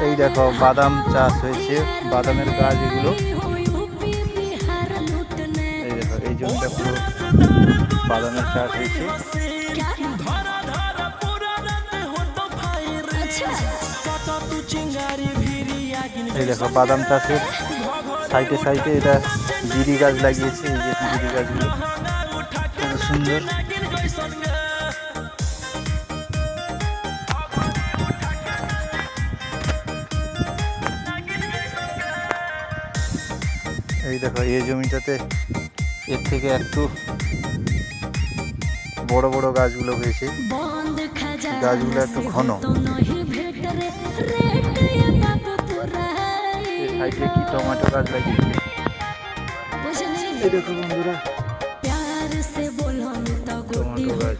এই দেখো বাদাম চাষ হয়েছে, বাদামের গাছ এগুলো। এই দেখো এই জমিটা পুরো বাদামের চাষ হয়েছে। এই দেখো বাদাম চাষের সাইডে সাইডে এটা বিড়ি গাছ লাগিয়েছে। এই যে বিড়ি গাছগুলো কত সুন্দর। এই দেখো এই জমিটাতে এর থেকে একটু বড় বড় গাছগুলো হয়েছে, গাছগুলো একটু ঘন। সাইডে কি টমেটো গাছ লাগিয়েছে। এই দেখো বন্ধুরা টমেটো গাছ।